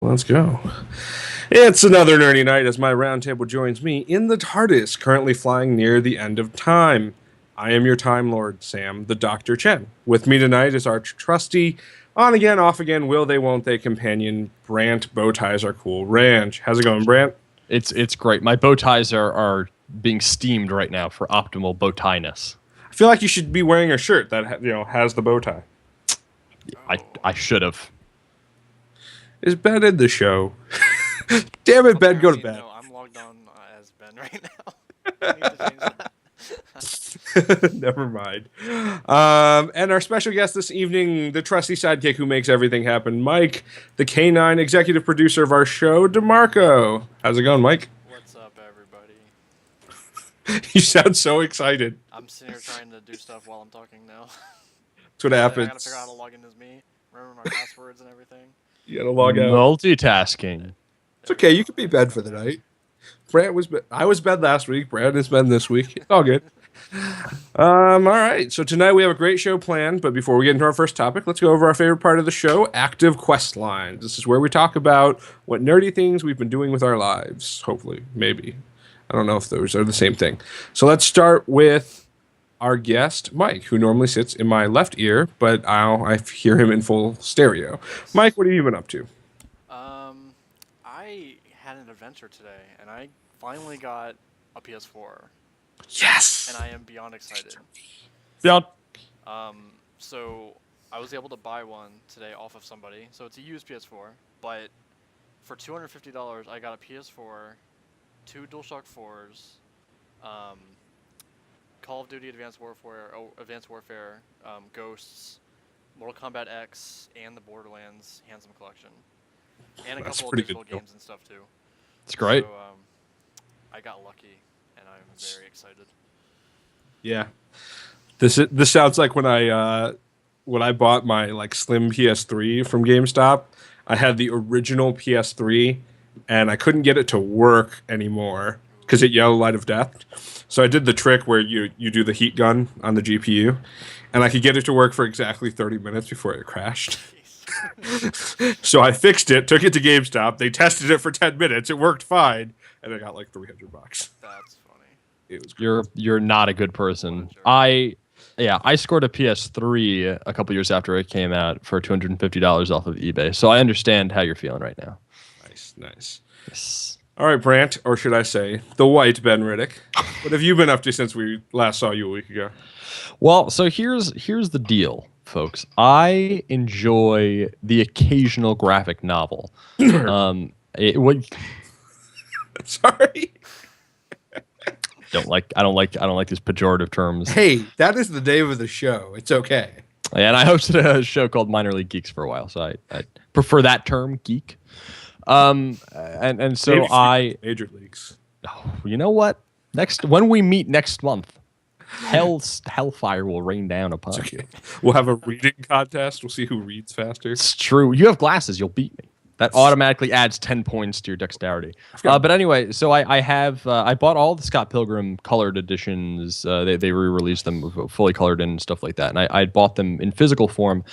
Let's go. It's another nerdy night as my roundtable joins me in the TARDIS, currently flying near the end of time. I am your Time Lord, Sam, the Dr. Chen. With me tonight is our trusty, on again, off again, will they, won't they companion, Brandt. Bow ties are cool. Ranch. How's it going, Brandt? It's great. My bow ties are being steamed right now for optimal bow tie-ness. I feel like you should be wearing a shirt that has the bow tie. I should have. Is Ben in the show? Damn it, Ben, go to bed. No, I'm logged on as Ben right now. I need to change that. Never mind. And our special guest this evening, the trusty sidekick who makes everything happen, Mike, the K9 executive producer of our show, DeMarco. How's it going, Mike? What's up, everybody? You sound so excited. I'm sitting here trying to do stuff while I'm talking now. That's what I happens. gotta figure out how to log in as me, remember my passwords and everything. You gotta log out. Multitasking. It's okay. You can be Ben for the night. I was Ben last week. Brad is Ben this week. It's all good. All right. So tonight we have a great show planned. But before we get into our first topic, let's go over our favorite part of the show: active quest lines. This is where we talk about what nerdy things we've been doing with our lives. Hopefully, maybe. I don't know if those are the same thing. So let's start with our guest, Mike, who normally sits in my left ear, but I hear him in full stereo. Mike, what have you been up to? I had an adventure today, and I finally got a PS4, Yes. and I am beyond excited. Beyond. So I was able to buy one today off of somebody. So it's a used PS4, but for $250, I got a PS4, two DualShock 4s, Call of Duty Advanced Warfare, Ghosts, Mortal Kombat X, and the Borderlands Handsome Collection, and a That's couple of pretty digital good deal. games and stuff too. It's great. So I got lucky, and I'm very excited. Yeah. This sounds like when I bought my slim PS3 from GameStop. I had the original PS3 and I couldn't get it to work anymore because it yelled light of death. So I did the trick where you do the heat gun on the GPU, and I could get it to work for exactly 30 minutes before it crashed. So I fixed it, took it to GameStop. They tested it for 10 minutes. It worked fine, and I got like $300. That's funny. It was great. You're not a good person. What a jerk. I scored a PS3 a couple years after it came out for $250 off of eBay. So I understand how you're feeling right now. Nice. Yes. All right, Brandt, or should I say, the white Ben Riddick. What have you been up to since we last saw you a week ago? Well, so here's the deal, folks. I enjoy the occasional graphic novel. Sorry. I don't like these pejorative terms. Hey, that is the name of the show. It's okay. And I hosted a show called Minor League Geeks for a while, so I prefer that term, geek. And so Maybe Major Leagues. oh, you know what? When we meet next month, hellfire will rain down upon It's you. okay. We'll have a reading contest. We'll see who reads faster. It's true. You have glasses. You'll beat me. That automatically adds 10 points to your dexterity. But anyway, so I bought all the Scott Pilgrim colored editions. They re-released them fully colored and stuff like that. And I bought them in physical form,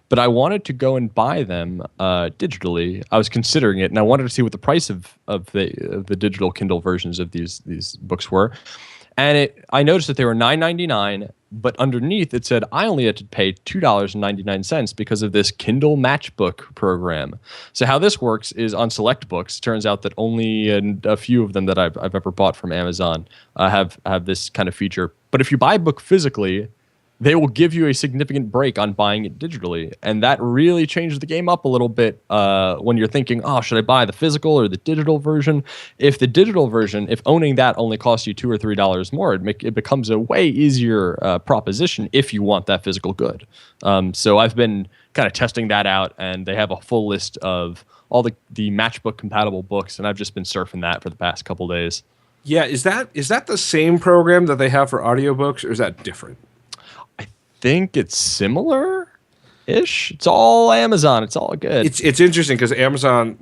but I wanted to go and buy them digitally. I was considering it, and I wanted to see what the price of the digital Kindle versions of these books were. And I noticed that they were $9.99, but underneath it said I only had to pay $2.99 because of this Kindle Matchbook program. So how this works is on select books, it turns out that only a few of them that I've ever bought from Amazon have this kind of feature. But if you buy a book physically, they will give you a significant break on buying it digitally. And that really changes the game up a little bit when you're thinking, oh, should I buy the physical or the digital version? If the digital version, if owning that only costs you $2 or $3 more, it becomes a way easier proposition if you want that physical good. So I've been kind of testing that out, and they have a full list of all the Matchbook compatible books, and I've just been surfing that for the past couple days. Yeah, is that the same program that they have for audiobooks, or is that different? Think it's similar-ish. It's all Amazon. It's all good. It's interesting because Amazon,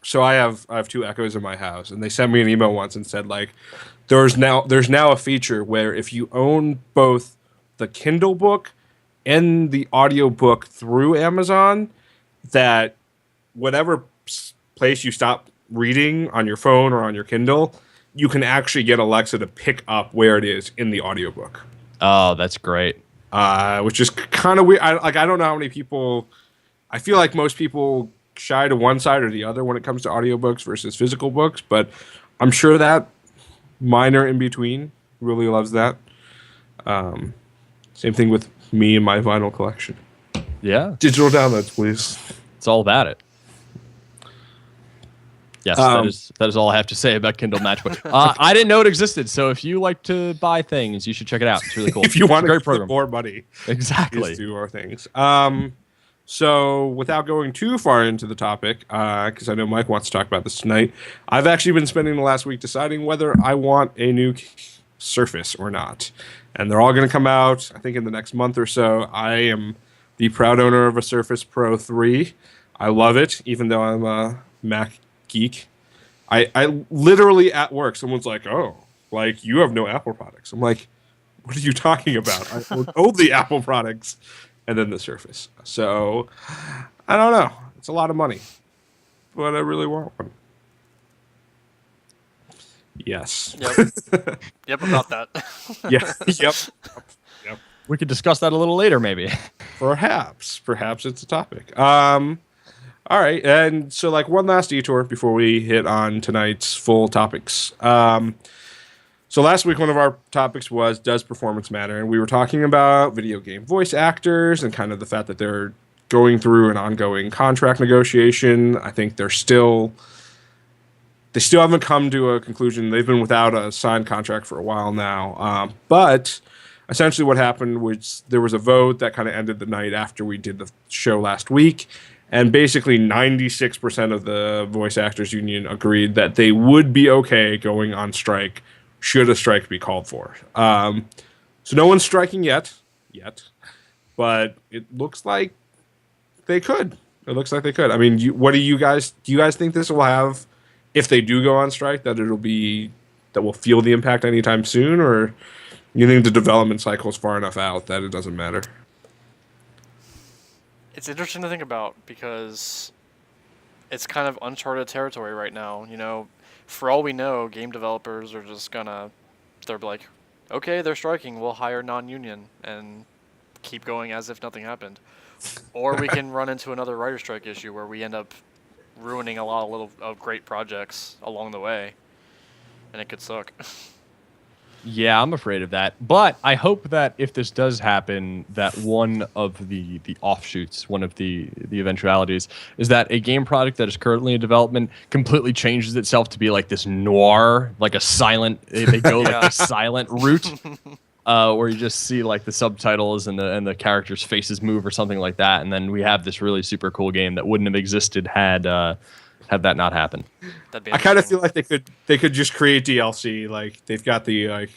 so I have two Echoes in my house, and they sent me an email once and said there's now a feature where if you own both the Kindle book and the audiobook through Amazon, that whatever place you stop reading on your phone or on your Kindle, you can actually get Alexa to pick up where it is in the audiobook. Oh, that's great. Which is kind of weird. I don't know how many people. I feel like most people shy to one side or the other when it comes to audiobooks versus physical books, but I'm sure that minor in between really loves that. Same thing with me and my vinyl collection. Yeah. Digital downloads, please. It's all about it. Yes, that is all I have to say about Kindle Matchbook. I didn't know it existed, so if you like to buy things, you should check it out. It's really cool. If you want to get more money, exactly, do our things. So without going too far into the topic, because I know Mike wants to talk about this tonight, I've actually been spending the last week deciding whether I want a new Surface or not, and they're all going to come out, I think, in the next month or so. I am the proud owner of a Surface Pro 3. I love it, even though I'm a Mac geek. I literally at work, someone's like, "Oh, like you have no Apple products." I'm like, "What are you talking about? I own the Apple products and then the Surface." So I don't know. It's a lot of money, but I really want one. Yes. Yep. Yep, about that. Yeah. Yep. We could discuss that a little later, maybe. Perhaps it's a topic. All right, and so like one last detour before we hit on tonight's full topics. So last week one of our topics was, does performance matter? And we were talking about video game voice actors and kind of the fact that they're going through an ongoing contract negotiation. I think they still haven't come to a conclusion. They've been without a signed contract for a while now. But essentially what happened was there was a vote that kind of ended the night after we did the show last week. And basically 96% of the voice actors union agreed that they would be okay going on strike should a strike be called for. So no one's striking yet, but it looks like they could. I mean, do you guys think this will have, if they do go on strike, that we'll feel the impact anytime soon, or you think the development cycle is far enough out that it doesn't matter? It's interesting to think about because it's kind of uncharted territory right now. You know, for all we know, game developers are just they're like, okay, they're striking, we'll hire non-union and keep going as if nothing happened. Or we can run into another writer strike issue where we end up ruining a lot of great projects along the way, and it could suck. Yeah, I'm afraid of that. But I hope that if this does happen, that one of the offshoots, one of the eventualities, is that a game product that is currently in development completely changes itself to be like this noir, like a silent, they go like a silent route, where you just see like the subtitles and the characters' faces move or something like that. And then we have this really super cool game that wouldn't have existed had that not happened. I kind of feel like they could just create DLC. Like they've got the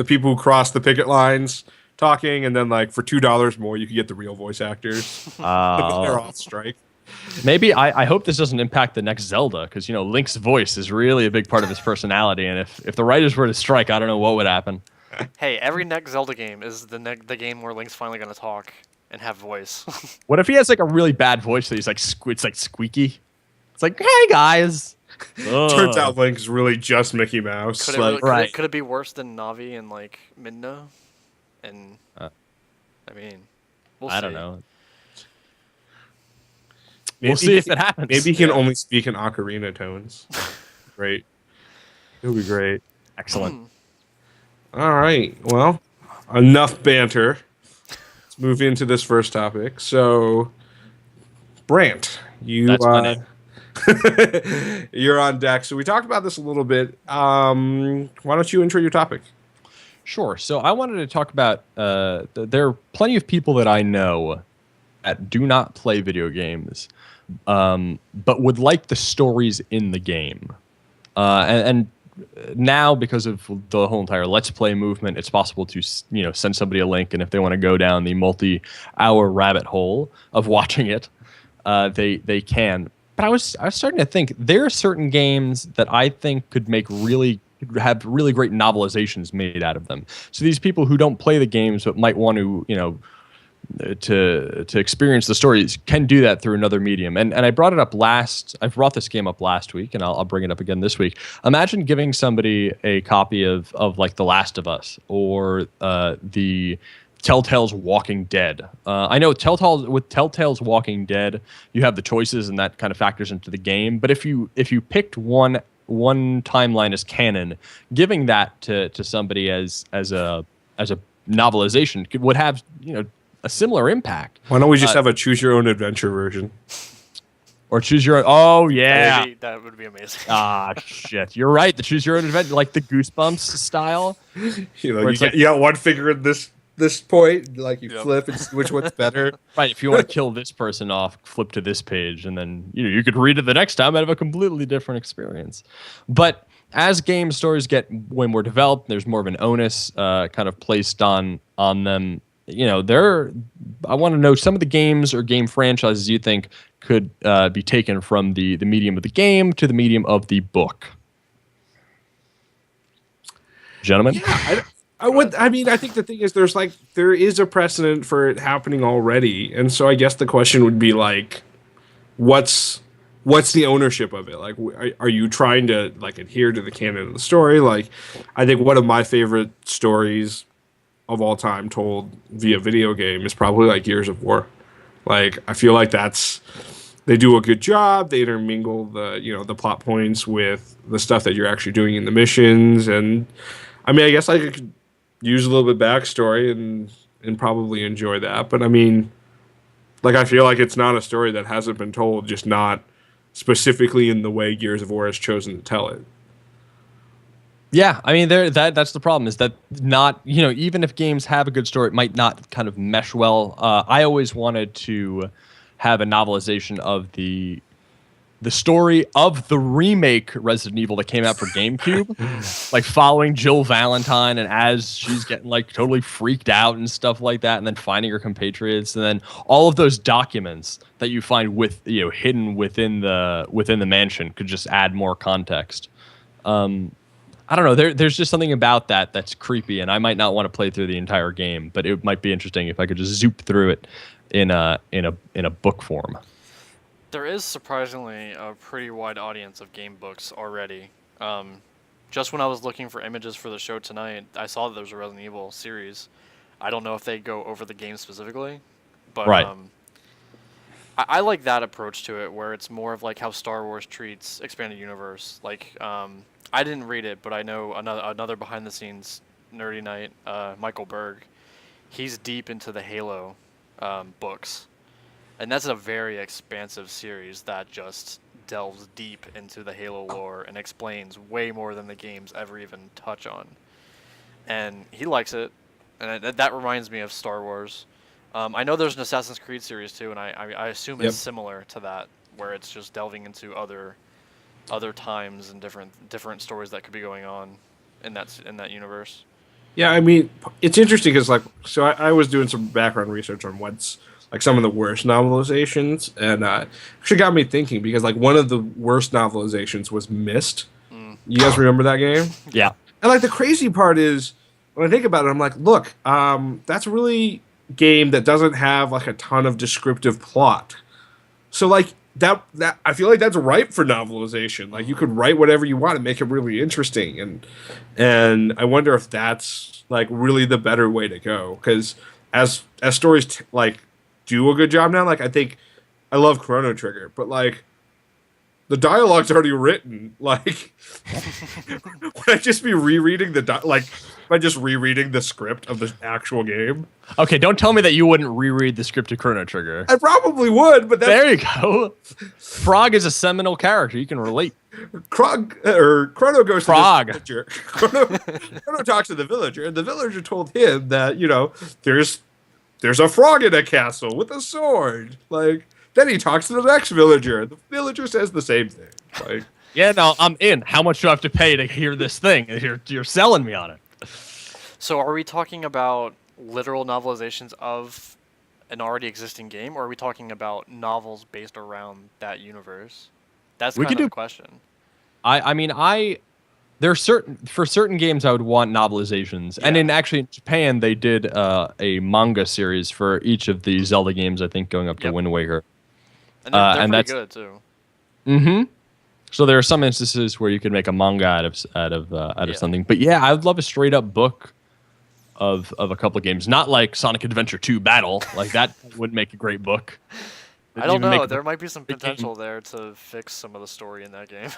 people who cross the picket lines talking, and then like for $2 more you could get the real voice actors. They're off strike. Maybe I hope this doesn't impact the next Zelda, because Link's voice is really a big part of his personality, and if the writers were to strike, I don't know what would happen. Hey, every next Zelda game is the game where Link's finally gonna talk and have voice. What if he has like a really bad voice that he's like it's like squeaky? It's like, hey guys. Turns out Link's really just Mickey Mouse. Could it be worse than Navi and like Midna? And I mean, we'll see. I don't know. We'll see if it happens. Maybe he can only speak in ocarina tones. Great. It'll be great. Excellent. All right. Well, enough banter. Let's move into this first topic. So, Brandt, That's funny. You're on deck. So we talked about this a little bit. Why don't you intro your topic? Sure. So I wanted to talk about there are plenty of people that I know that do not play video games, but would like the stories in the game. And now, because of the whole entire Let's Play movement, it's possible to send somebody a link, and if they want to go down the multi-hour rabbit hole of watching it, they can. But I was starting to think there are certain games that I think could have really great novelizations made out of them. So these people who don't play the games but might want to, to experience the stories can do that through another medium. And I brought it up I brought this game up last week, and I'll bring it up again this week. Imagine giving somebody a copy of like The Last of Us or the Telltale's Walking Dead. I know Telltale's Walking Dead, you have the choices, and that kind of factors into the game. But if you picked one timeline as canon, giving that to somebody as a novelization would have a similar impact. Why don't we just have a choose your own adventure version? Or choose your own. Oh yeah, that would be amazing. Shit, you're right. The choose your own adventure, like the Goosebumps style. You got one finger in this point, like you flip and see which one's better. Right. If you want to kill this person off, flip to this page, and then you could read it the next time and have a completely different experience. But as game stories get way more developed, there's more of an onus kind of placed on them. I want to know some of the games or game franchises you think could be taken from the medium of the game to the medium of the book. Gentlemen? Yeah, I think the thing is there is a precedent for it happening already. And so I guess the question would be like, what's the ownership of it? Like, are you trying to like adhere to the canon of the story? Like, I think one of my favorite stories of all time told via video game is probably like Gears of War. Like, I feel like they do a good job. They intermingle the plot points with the stuff that you're actually doing in the missions. And I mean, I guess I could use a little bit backstory and probably enjoy that. But I mean, like, I feel like it's not a story that hasn't been told, just not specifically in the way Gears of War has chosen to tell it. Yeah, I mean, that's the problem, is that not, even if games have a good story, it might not kind of mesh well. I always wanted to have a novelization of the story of the remake Resident Evil that came out for GameCube, like following Jill Valentine and as she's getting like totally freaked out and stuff like that, and then finding her compatriots, and then all of those documents that you find hidden within the mansion could just add more context. I don't know. There's just something about that's creepy, and I might not want to play through the entire game, but it might be interesting if I could just zoop through it in a book form. There is surprisingly a pretty wide audience of game books already. Just when I was looking for images for the show tonight, I saw that there was a Resident Evil series. I don't know if they go over the game specifically, but right. I like that approach to it, where it's more of like how Star Wars treats expanded universe. Like, I didn't read it, but I know another behind-the-scenes nerdy Knight, Michael Berg. He's deep into the Halo books, and that's a very expansive series that just delves deep into the Halo lore and explains way more than the games ever even touch on. And he likes it, and that reminds me of Star Wars. I know there's an Assassin's Creed series too, and I assume it's similar to that, where it's just delving into other times and different stories that could be going on in that universe. Yeah, I mean, it's interesting because I was doing some background research on what's like some of the worst novelizations, and actually got me thinking, because like one of the worst novelizations was Myst. You guys remember that game? Yeah. And like the crazy part is, when I think about it, I'm like, look, that's a really game that doesn't have like a ton of descriptive plot. So like that I feel like that's ripe for novelization. Like, you could write whatever you want and make it really interesting, and I wonder if that's like really the better way to go, because as stories like do a good job now, like I think I love Chrono Trigger, but like the dialogue's already written. Like, would I just be rereading rereading the script of the actual game? Okay, don't tell me that you wouldn't reread the script of Chrono Trigger. I probably would, but there you go. Frog is a seminal character. You can relate. Chrono goes Frog. to the villager. Chrono talks to the villager, and the villager told him that, there's a frog in a castle with a sword. Like, then he talks to the next villager. The villager says the same thing. Like, yeah, no, I'm in. How much do I have to pay to hear this thing? You're selling me on it. So are we talking about literal novelizations of an already existing game, or are we talking about novels based around that universe? That's kind of the question. I mean, There are certain games I would want novelizations, and in Japan they did a manga series for each of the Zelda games. I think going up to Wind Waker, and they're pretty good too. Mm-hmm. So there are some instances where you can make a manga out of something, but yeah, I would love a straight up book of a couple of games, not like Sonic Adventure 2 Battle. Like that would make a great book. I don't know. There might be some potential there to fix some of the story in that game.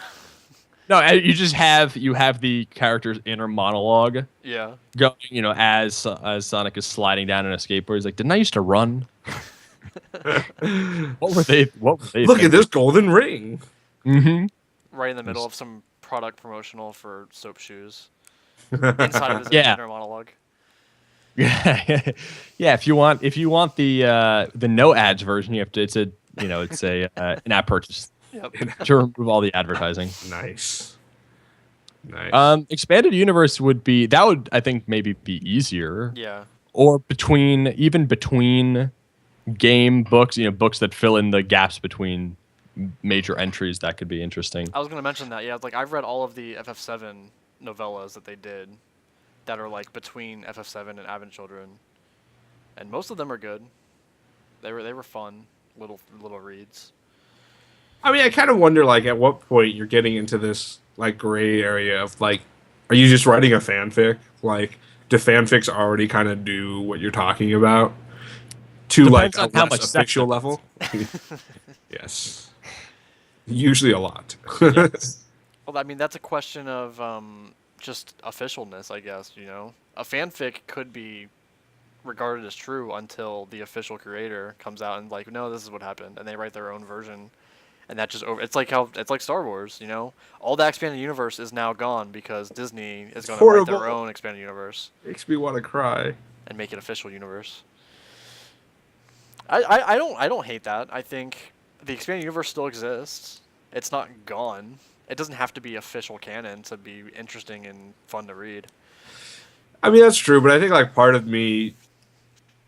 No, you just have the character's inner monologue. Yeah. Going, as Sonic is sliding down on a skateboard, he's like, "Didn't I used to run?" What were they? Look at this golden ring. Mm-hmm. Right in the middle of some product promotional for soap shoes. Inside of his inner monologue. Yeah, If you want the no ads version, you have to. It's an app purchase. Yep. To remove all the advertising. Nice. Expanded universe would I think maybe be easier. Yeah. Or between game books, books that fill in the gaps between major entries, that could be interesting. I was going to mention that. Yeah, like I've read all of the FF7 novellas that they did that are like between FF7 and Advent Children. And most of them are good. They were fun little reads. I mean, I kind of wonder, like, at what point you're getting into this, like, gray area of, like, are you just writing a fanfic? Like, do fanfics already kind of do what you're talking about to, Depends like, on a how less much official level? Yes. Usually a lot. Yes. Well, I mean, that's a question of just officialness, I guess, A fanfic could be regarded as true until the official creator comes out and, like, no, this is what happened, and they write their own version. And that just it's like Star Wars, All that expanded universe is now gone because Disney is going to write their own expanded universe. Makes me want to cry. And make it official universe. I don't hate that. I think the expanded universe still exists. It's not gone. It doesn't have to be official canon to be interesting and fun to read. I mean, that's true, but I think like part of me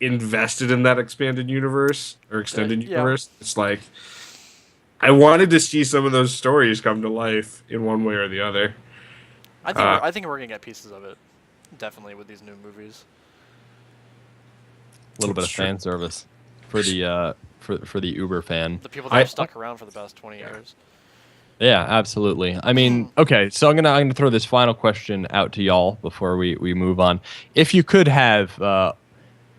invested in that expanded universe or extended universe. It's like I wanted to see some of those stories come to life in one way or the other. I think we're gonna get pieces of it, definitely with these new movies. A little bit of fan service for the for the Uber fan. The people that have stuck around for the past 20 years. Yeah, absolutely. I mean, okay, so I'm gonna throw this final question out to y'all before we move on. If you could have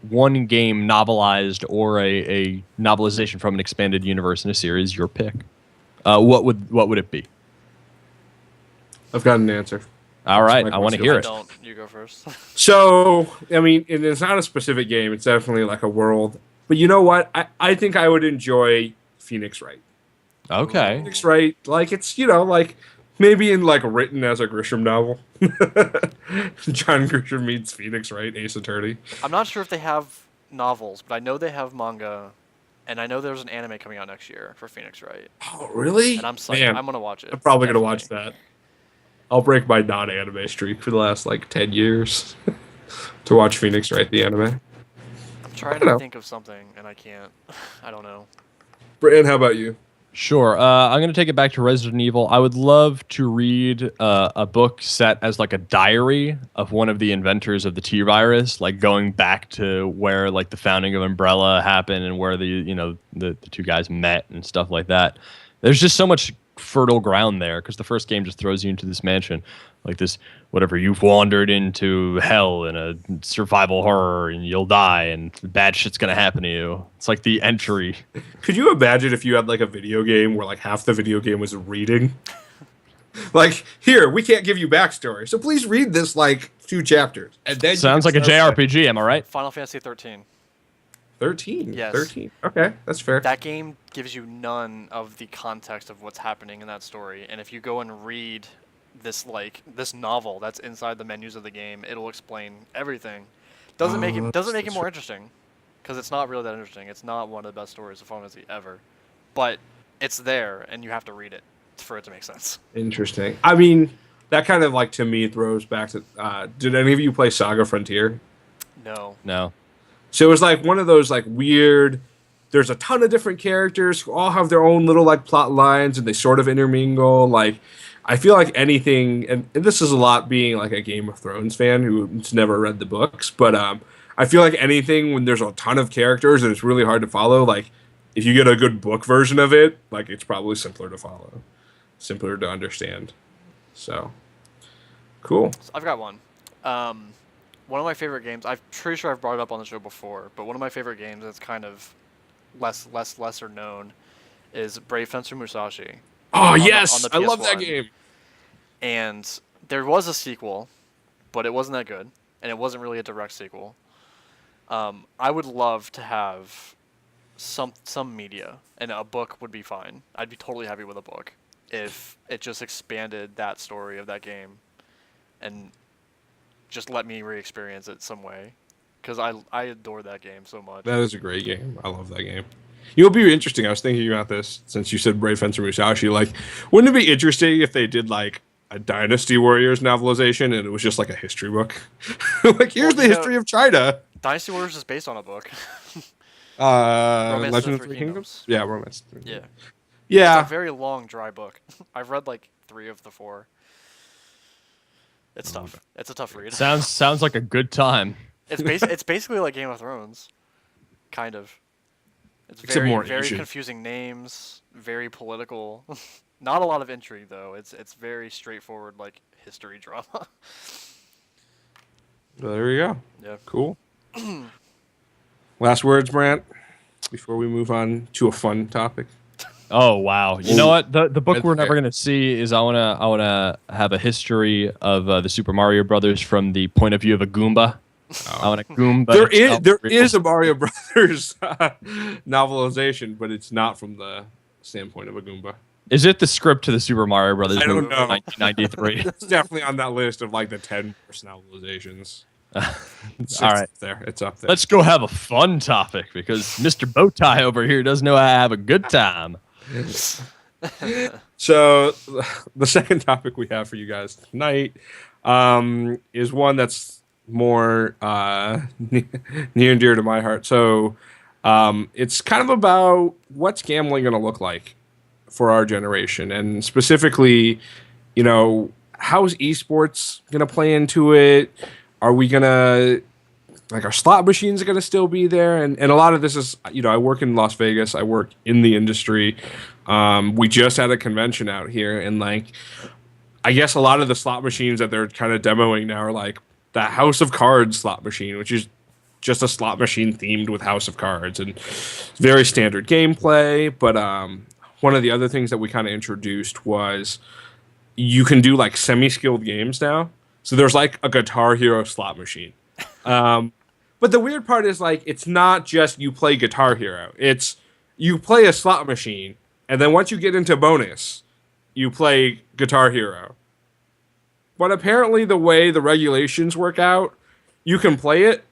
one game novelized or a novelization from an expanded universe in a series, your pick, what would it be? I've got an answer. All right, I want to hear it. Don't you go first? So, I mean, it's not a specific game. It's definitely like a world. But you know what? I think I would enjoy Phoenix Wright. Okay. Phoenix Wright, like it's like maybe in like written as a Grisham novel. John Grisham meets Phoenix Wright, Ace Attorney. I'm not sure if they have novels, but I know they have manga, and I know there's an anime coming out next year for Phoenix Wright. Oh, really? And I'm psyched. Man, I'm gonna watch it. I'm probably gonna watch that. I'll break my non-anime streak for the last like 10 years to watch Phoenix Wright the anime. I'm trying to think of something, and I can't. I don't know. Brandt, how about you? Sure. I'm going to take it back to Resident Evil. I would love to read a book set as like a diary of one of the inventors of the T-virus, like going back to where like the founding of Umbrella happened and where the two guys met and stuff like that. There's just so much fertile ground there because the first game just throws you into this mansion, like this whatever, you've wandered into hell in a survival horror and you'll die and bad shit's gonna happen to you. It's like the entry. Could you imagine if you had like a video game where like half the video game was reading? Like, here, we can't give you backstory, so please read this like 2 chapters. And then sounds like a JRPG, am I right? Final Fantasy 13. 13? Yes. 13. Okay, that's fair. That game gives you none of the context of what's happening in that story, and if you go and read this novel that's inside the menus of the game, it'll explain everything. Doesn't make it more interesting, because it's not really that interesting. It's not one of the best stories of Final Fantasy ever, but it's there, and you have to read it for it to make sense. Interesting. I mean, that kind of like to me throws back to. Did any of you play Saga Frontier? No. No. So it was like one of those like weird there's a ton of different characters who all have their own little like plot lines, and they sort of intermingle. Like, I feel like anything, and this is a lot being like a Game of Thrones fan who's never read the books, but I feel like anything when there's a ton of characters and it's really hard to follow, like if you get a good book version of it, like it's probably simpler to follow, simpler to understand. So, cool. So I've got one. One of my favorite games. I'm pretty sure I've brought it up on the show before, but one of my favorite games that's kind of lesser known is Brave Fencer Musashi. Oh yes, on the I love that PS1. game. And there was a sequel, but it wasn't that good, and it wasn't really a direct sequel. I would love to have some media, and a book would be fine. I'd be totally happy with a book if it just expanded that story of that game and just let me re-experience it some way, because I adore that game so much. That is a great game. I love that game. You'll be interesting. I was thinking about this since you said Brave Fencer Musashi. Like, wouldn't it be interesting if they did like a Dynasty Warriors novelization and it was just like a history book? Like, here's the history of China. Dynasty Warriors is based on a book. Legend of the Three Kingdoms? Yeah, Romance. Yeah. Yeah. It's a very long, dry book. I've read like 3 of the 4. It's tough. It's a tough read. Sounds like a good time. It's basically like Game of Thrones, kind of. It's Except very more very Asian. confusing names, very political. Not a lot of intrigue though. It's very straightforward, like history drama. Well, there we go. Yeah. Cool. Last words, Brandt, before we move on to a fun topic. Oh wow! You know what? The book That's we're never fair. gonna see is I wanna have a history of the Super Mario Brothers from the point of view of a Goomba. I want a Goomba. There is a Mario Brothers novelization, but it's not from the standpoint of a Goomba. Is it the script to the Super Mario Brothers I don't movie from know. 1993? It's definitely on that list of like the 10 worst novelizations. It's All right. up there. It's up there. Let's go have a fun topic because Mr. Bowtie over here doesn't know how to have a good time. So the second topic we have for you guys tonight is one that's more near and dear to my heart. So it's kind of about what's gambling going to look like for our generation, and specifically, you know, how's eSports going to play into it? Are we going to, like, our slot machines are going to still be there? And a lot of this is, you know, I work in Las Vegas. I work in the industry. We just had a convention out here, and, like, I guess a lot of the slot machines that they're kind of demoing now are, like, the House of Cards slot machine, which is just a slot machine themed with House of Cards. And very standard gameplay. But one of the other things that we kind of introduced was you can do, like, semi-skilled games now. So there's like a Guitar Hero slot machine. But the weird part is, like, it's not just you play Guitar Hero. It's you play a slot machine, and then once you get into bonus, you play Guitar Hero. But apparently the way the regulations work out, you can play it,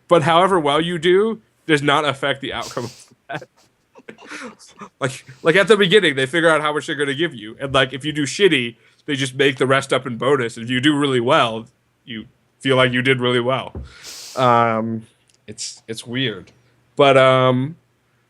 but however well you do does not affect the outcome of that. like at the beginning, they figure out how much they're going to give you. And, like, if you do shitty, they just make the rest up in bonus. And if you do really well, you feel like you did really well. It's weird. But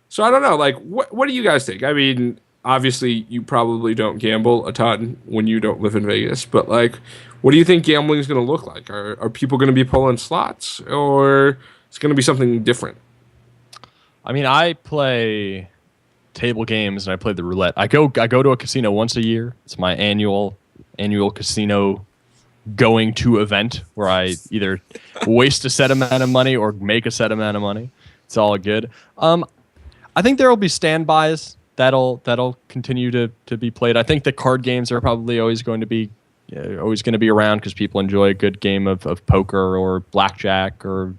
so I don't know. Like, what do you guys think? I mean, obviously, you probably don't gamble a ton when you don't live in Vegas. But, like, what do you think gambling is going to look like? Are people going to be pulling slots, or is it going to be something different? I mean, I play table games and I play the roulette. I go to a casino once a year. It's my annual casino going to event where I either waste a set amount of money or make a set amount of money. It's all good. I think there will be standbys that'll continue to be played. I think the card games are probably always going to be around because people enjoy a good game of poker or blackjack, or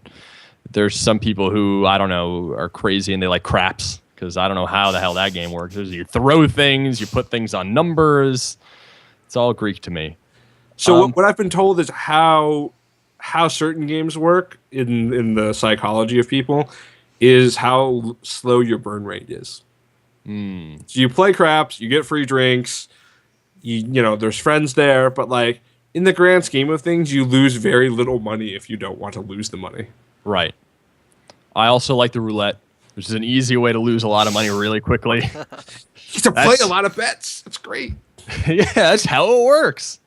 there's some people who, I don't know, are crazy and they like craps, because I don't know how the hell that game works. You throw things, you put things on numbers. It's all Greek to me. So what I've been told is how certain games work in the psychology of people is how slow your burn rate is. So you play craps, you get free drinks, you know, there's friends there, but, like, in the grand scheme of things, you lose very little money if you don't want to lose the money. Right. I also like the roulette. which is an easy way to lose a lot of money really quickly. You get to play a lot of bets. That's great. Yeah, that's how it works.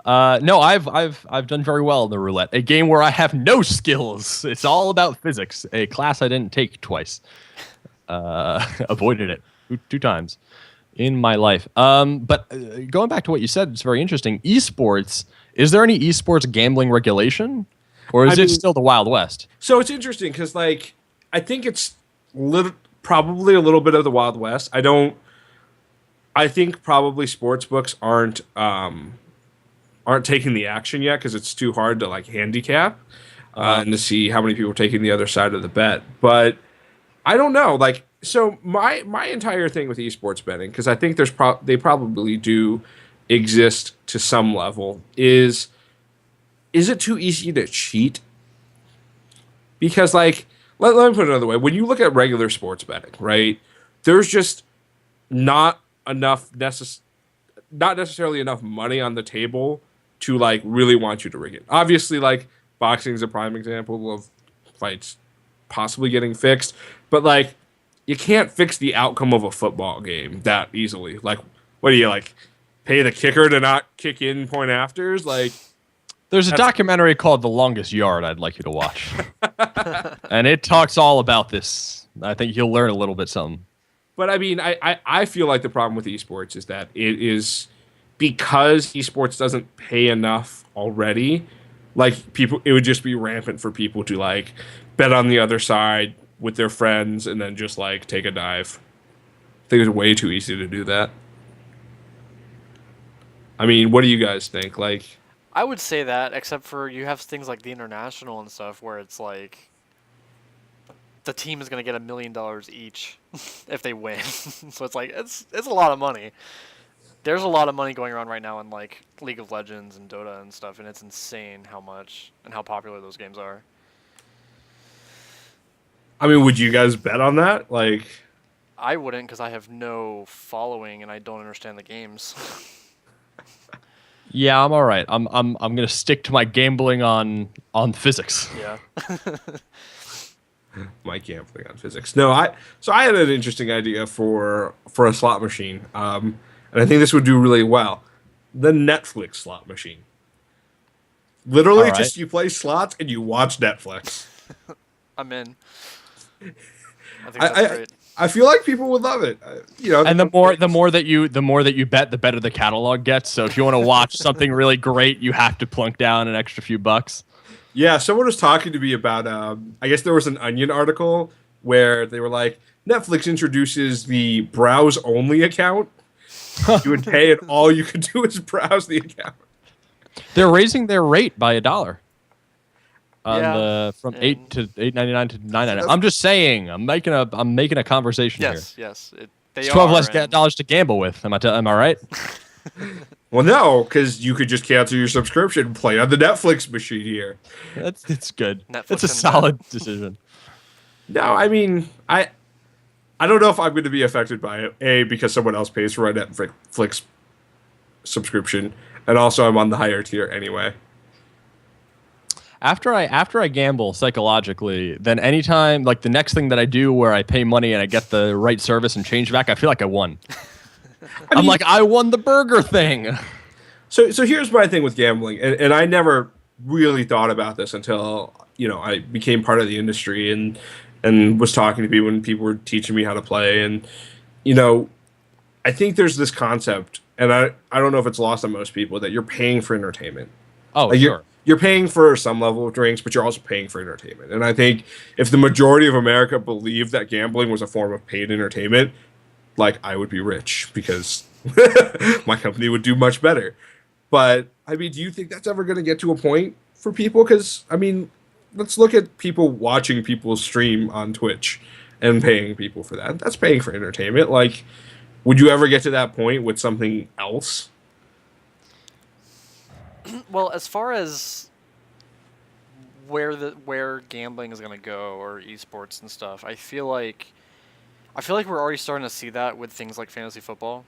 No, I've done very well in the roulette. A game where I have no skills. It's all about physics. A class I didn't take twice. Avoided it two times in my life. But going back to what you said, it's very interesting. Esports. Is there any esports gambling regulation, or is it still the Wild West? So it's interesting because, like, I think it's probably a little bit of the Wild West. I think probably sports books aren't taking the action yet because it's too hard to like handicap and to see how many people are taking the other side of the bet. But I don't know. Like, so my entire thing with esports betting, because I think they probably do exist to some level, is it too easy to cheat? Because like, let me put it another way. When you look at regular sports betting, right, there's just not necessarily enough money on the table to like really want you to rig it. Obviously, like boxing is a prime example of fights possibly getting fixed, but like you can't fix the outcome of a football game that easily. Like, what do you like? Pay the kicker to not kick in point afters? Like, there's a documentary called The Longest Yard I'd like you to watch, and it talks all about this. I think you'll learn a little bit something. But I mean, I feel like the problem with esports is that it is because esports doesn't pay enough already. Like it would just be rampant for people to like bet on the other side with their friends and then just like take a dive. I think it's way too easy to do that. I mean, what do you guys think? Like, I would say that, except for you have things like the international and stuff where it's like the team is going to get $1 million each if they win. So it's like it's a lot of money. There's a lot of money going around right now in like League of Legends and Dota and stuff, and it's insane how much and how popular those games are. I mean, would you guys bet on that? Like, I wouldn't because I have no following and I don't understand the games. Yeah, I'm all right. I'm gonna stick to my gambling on physics. Yeah. My gambling on physics. No, I had an interesting idea for a slot machine, and I think this would do really well. The Netflix slot machine. Literally, right. just you play slots and you watch Netflix. I'm in. I think that's great. I feel like people would love it. You know, And the more that you bet, the better the catalog gets. So if you want to watch something really great, you have to plunk down an extra few bucks. Yeah, someone was talking to me about, I guess there was an Onion article where they were like, Netflix introduces the browse-only account. You would pay and all you could do is browse the account. They're raising their rate by $1 from and $8 to $8.99 to $9.99. I'm just saying. I'm making a conversation here. Yes. It's 12 less dollars to gamble with. Am I right? Well, no, because you could just cancel your subscription and play on the Netflix machine here. It's good. Netflix It's a and solid decision. No, I mean, I don't know if I'm going to be affected by it. A, because someone else pays for a Netflix subscription, and also I'm on the higher tier anyway. After I gamble psychologically, then anytime, like the next thing that I do where I pay money and I get the right service and change back, I feel like I won. I'm like, I won the burger thing. So here's my thing with gambling, and I never really thought about this until, you know, I became part of the industry and was talking to people when people were teaching me how to play. And, you know, I think there's this concept, and I don't know if it's lost on most people, that you're paying for entertainment. Oh, like sure. You're paying for some level of drinks, but you're also paying for entertainment. And I think if the majority of America believed that gambling was a form of paid entertainment, like, I would be rich because my company would do much better. But, I mean, do you think that's ever going to get to a point for people? Because, I mean, let's look at people watching people stream on Twitch and paying people for that. That's paying for entertainment. Like, would you ever get to that point with something else? Well, as far as where gambling is going to go or esports and stuff, I feel like we're already starting to see that with things like fantasy football.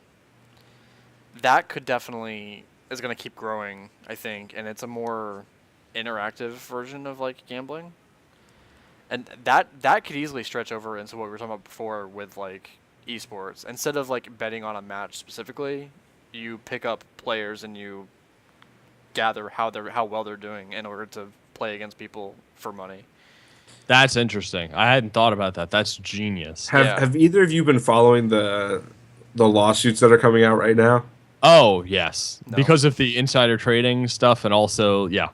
That could definitely is going to keep growing, I think, and it's a more interactive version of like gambling. And that could easily stretch over into what we were talking about before with like esports. Instead of like betting on a match specifically, you pick up players and you gather how well they're doing in order to play against people for money. That's interesting. I hadn't thought about that. That's genius. Have either of you been following the lawsuits that are coming out right now? Oh, yes. No. Because of the insider trading stuff and also, yeah.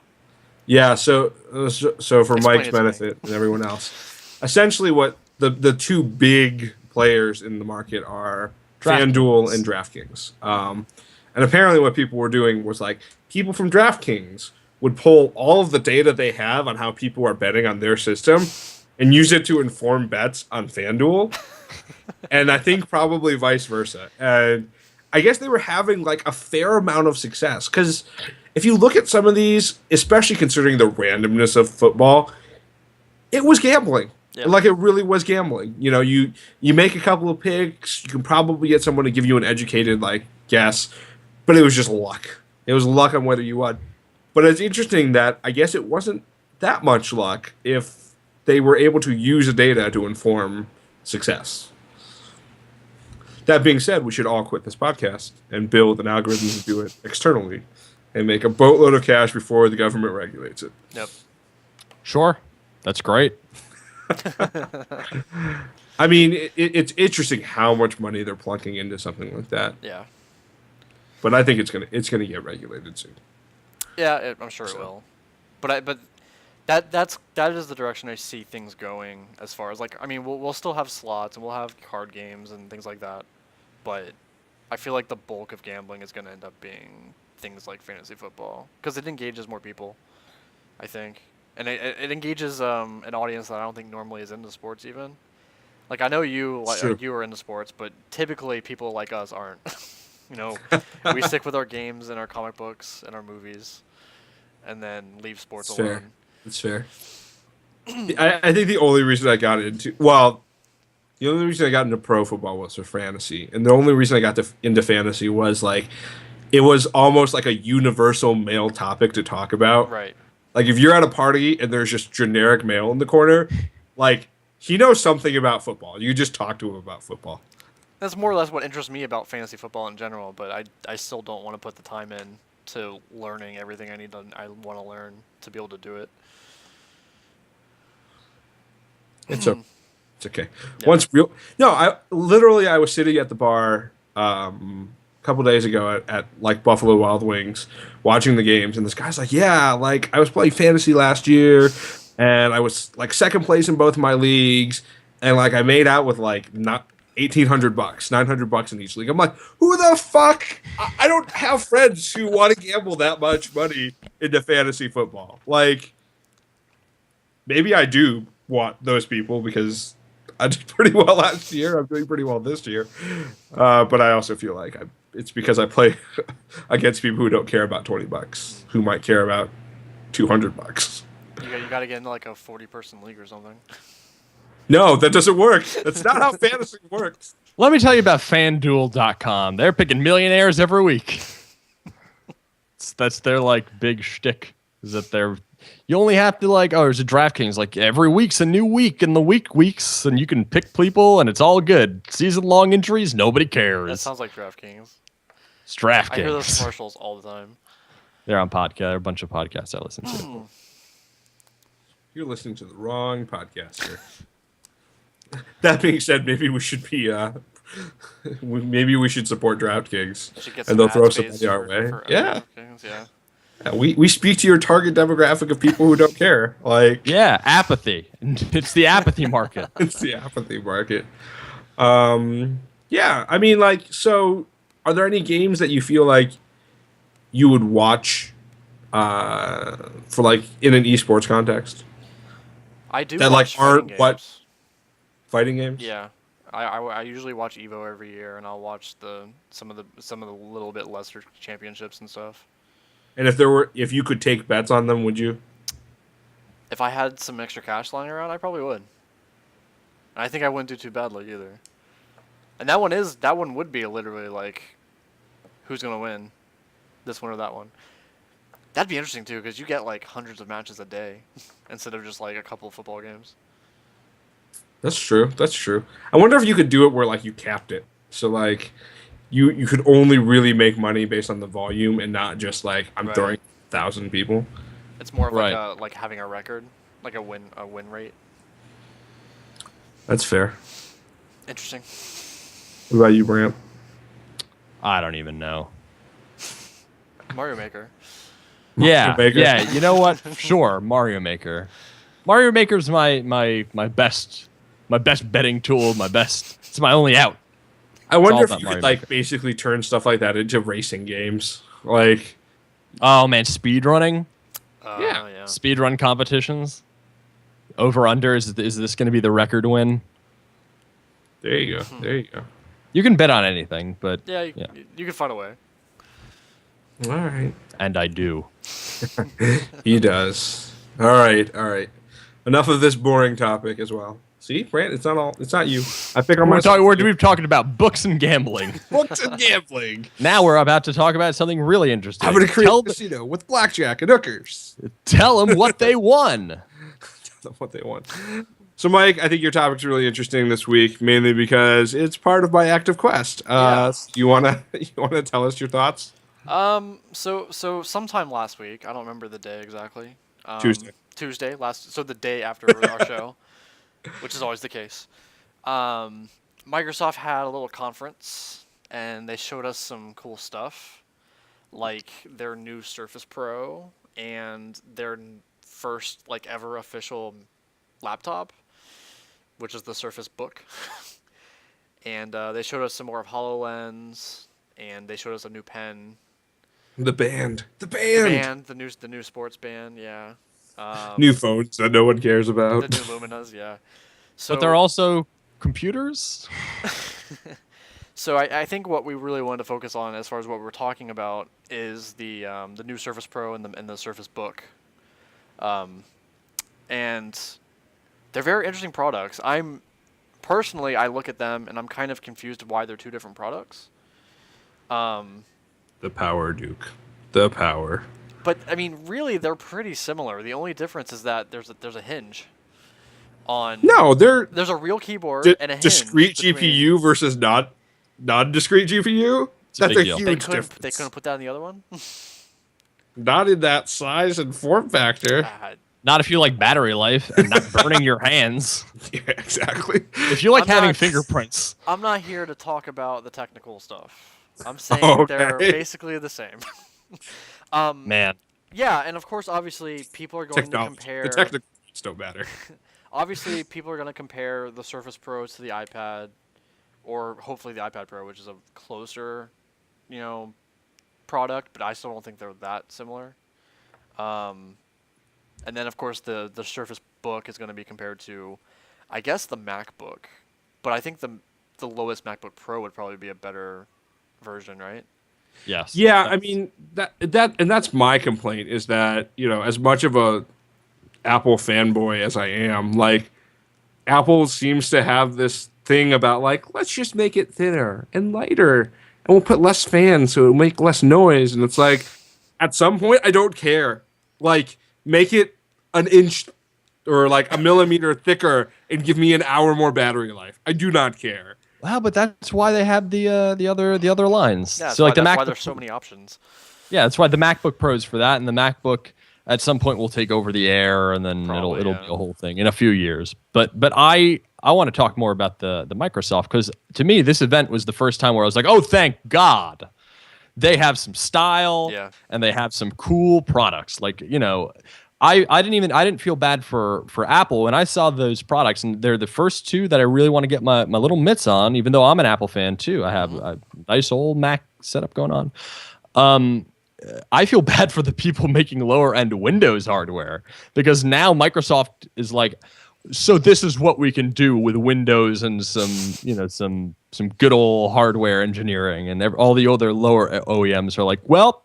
Yeah, so for Explain Mike's it to me. benefit and everyone else, essentially what the two big players in the market are FanDuel and DraftKings. And apparently what people were doing was like people from DraftKings would pull all of the data they have on how people are betting on their system and use it to inform bets on FanDuel. And I think probably vice versa. And I guess they were having like a fair amount of success because if you look at some of these, especially considering the randomness of football, it was gambling. Yeah. Like it really was gambling. You know, you make a couple of picks, you can probably get someone to give you an educated like guess, but it was just luck. It was luck on whether you won. But it's interesting that I guess it wasn't that much luck if they were able to use the data to inform success. That being said, we should all quit this podcast and build an algorithm to do it externally and make a boatload of cash before the government regulates it. Yep. Sure. That's great. I mean, it's interesting how much money they're plunking into something like that. Yeah. But I think it's gonna get regulated soon. Yeah, I'm sure it will. But that is the direction I see things going as far as like I mean we'll still have slots and we'll have card games and things like that, but I feel like the bulk of gambling is going to end up being things like fantasy football because it engages more people, I think, and it engages an audience that I don't think normally is into sports even. Like I know you you are into sports, but typically people like us aren't. You know, we stick with our games and our comic books and our movies, and then leave sports alone. Fair. It's fair. I think the only reason I got into the only reason I got into pro football was for fantasy, and the only reason I got into fantasy was like it was almost like a universal male topic to talk about. Right. Like if you're at a party and there's just generic male in the corner, like he knows something about football. You just talk to him about football. That's more or less what interests me about fantasy football in general, but I still don't want to put the time in to learning everything I want to learn to be able to do it. It's okay. Yeah. I was sitting at the bar a couple days ago at like Buffalo Wild Wings watching the games, and this guy's like, yeah, like I was playing fantasy last year and I was like second place in both my leagues, and like I made out with like not $1,800, $900 in each league. I'm like, who the fuck? I don't have friends who want to gamble that much money into fantasy football. Like, maybe I do want those people because I did pretty well last year. I'm doing pretty well this year. But I also feel like it's because I play against people who don't care about $20, who might care about $200. You got to get into like a 40-person league or something. No, that doesn't work. That's not how fantasy works. Let me tell you about FanDuel.com. They're picking millionaires every week. That's their like big shtick. Is that you only have to like there's a DraftKings like every week's a new week in the weeks and you can pick people and it's all good. Season long injuries, nobody cares. That sounds like DraftKings. It's DraftKings. I hear those commercials all the time. They're on podcast. They're a bunch of podcasts I listen to. You're listening to the wrong podcast here. That being said, maybe we should be maybe we should support DraftKings and they'll throw some money our way. Yeah. Yeah, we speak to your target demographic of people who don't care. Like apathy. It's the apathy market. It's the apathy market. Yeah, I mean, like, so are there any games that you feel like you would watch for like in an esports context? I do. That watch like aren't games. what fighting games? Yeah, I usually watch Evo every year, and I'll watch some of the little bit lesser championships and stuff. And if you could take bets on them, would you? If I had some extra cash lying around, I probably would. And I think I wouldn't do too badly either. And that one would be literally like, who's gonna win, this one or that one. That'd be interesting too, because you get like hundreds of matches a day instead of just like a couple of football games. That's true. That's true. I wonder if you could do it where like you capped it. So like you could only really make money based on the volume and not just like I'm Right. throwing 1,000 people. It's more of Right. like having a record, like a win rate. That's fair. Interesting. What about you, Brandt? I don't even know. Mario Maker. Yeah, Maker. yeah. You know what? Sure, Mario Maker. Mario Maker's my best betting tool. It's my only out. I wonder all if about you Mario could like Maker. basically turn stuff like that into racing games. Like Oh man, speedrunning, Yeah. Yeah. speedrun competitions. Over under is this going to be the record win? there you go. There you go. You can bet on anything, but Yeah. yeah. You can find a way. All right. And I do. He does. All right. All right. Enough of this boring topic as well. See, Brandt, it's not you. I pick on myself. We've talked about books and gambling. books and gambling. Now we're about to talk about something really interesting. I'm going to create tell, a casino with blackjack and hookers. tell them what they won. What they want. So, Mike, I think your topic's really interesting this week, mainly because it's part of my active quest. Yeah. You wanna tell us your thoughts? So sometime last week, I don't remember the day exactly. Tuesday. Tuesday so the day after our show, which is always the case. Microsoft had a little conference, and they showed us some cool stuff, like their new Surface Pro and their first like ever official laptop, which is the Surface Book. And they showed us some more of HoloLens, and they showed us a new pen. The band. The new sports band, yeah. New phones that no one cares about. The new Luminas, yeah. So, But they're also computers. So I think what we really wanted to focus on, as far as what we're talking about, is the new Surface Pro and the Surface Book. And they're very interesting products. Personally, I look at them and I'm kind of confused why they're two different products. The power, Duke. The power. But I mean, really, they're pretty similar. The only difference is that there's a hinge on. No, they're There's a real keyboard and a hinge. discrete between- GPU versus non-discrete GPU. It's a That's big a deal. huge They difference. couldn't put that in the other one. Not in that size and form factor. Not if you like battery life and not burning your hands. Yeah, exactly. If you like I'm having not- fingerprints. I'm not here to talk about the technical stuff. I'm saying they're Okay. basically the same. Man. Yeah, and of course, obviously, people are going to Technology. compare. The technical things don't matter. Obviously, people are going to compare the Surface Pro to the iPad, or hopefully the iPad Pro, which is a closer, product. But I still don't think they're that similar. And then, of course, the Surface Book is going to be compared to, I guess, the MacBook. But I think the lowest MacBook Pro would probably be a better version, right? Yes. Yeah, I mean that's my complaint is that, as much of a Apple fanboy as I am, like Apple seems to have this thing about like, let's just make it thinner and lighter and we'll put less fans so it'll make less noise. And it's like, at some point I don't care. Like, make it an inch or like a millimeter thicker and give me an hour more battery life. I do not care. Wow, but that's why they have the other lines. Yeah, so like the that's MacBook. why there's so many options. Yeah, that's why the MacBook Pro is for that, and the MacBook at some point will take over the Air, and then Probably, it'll yeah. be a whole thing in a few years. But I want to talk more about the Microsoft, because to me this event was the first time where I was like, oh, thank God, they have some style, Yeah. and they have some cool products. Like, I didn't feel bad for Apple when I saw those products, and they're the first two that I really want to get my little mitts on, even though I'm an Apple fan too. I have a nice old Mac setup going on. I feel bad for the people making lower end Windows hardware, because now Microsoft is like, so this is what we can do with Windows and some good old hardware engineering, and all the other lower OEMs are like, well,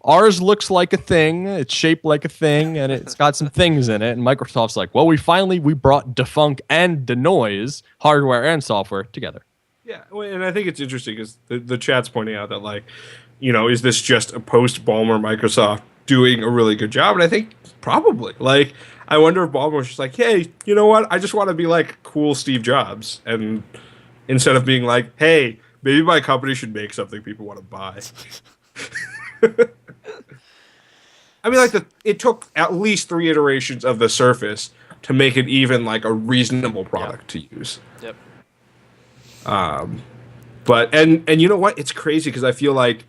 ours looks like a thing, it's shaped like a thing, and it's got some things in it. And Microsoft's like, well, we brought Defunk and Denoise, hardware and software, together. Yeah, and I think it's interesting because the chat's pointing out that, like, is this just a post-Ballmer Microsoft doing a really good job? And I think probably. Like, I wonder if Baldwin was just like, hey, you know what? I just want to be like cool Steve Jobs, and instead of being like, hey, maybe my company should make something people want to buy. I mean, like it took at least 3 iterations of the Surface to make it even like a reasonable product to use. Yep. But and you know what? It's crazy because I feel like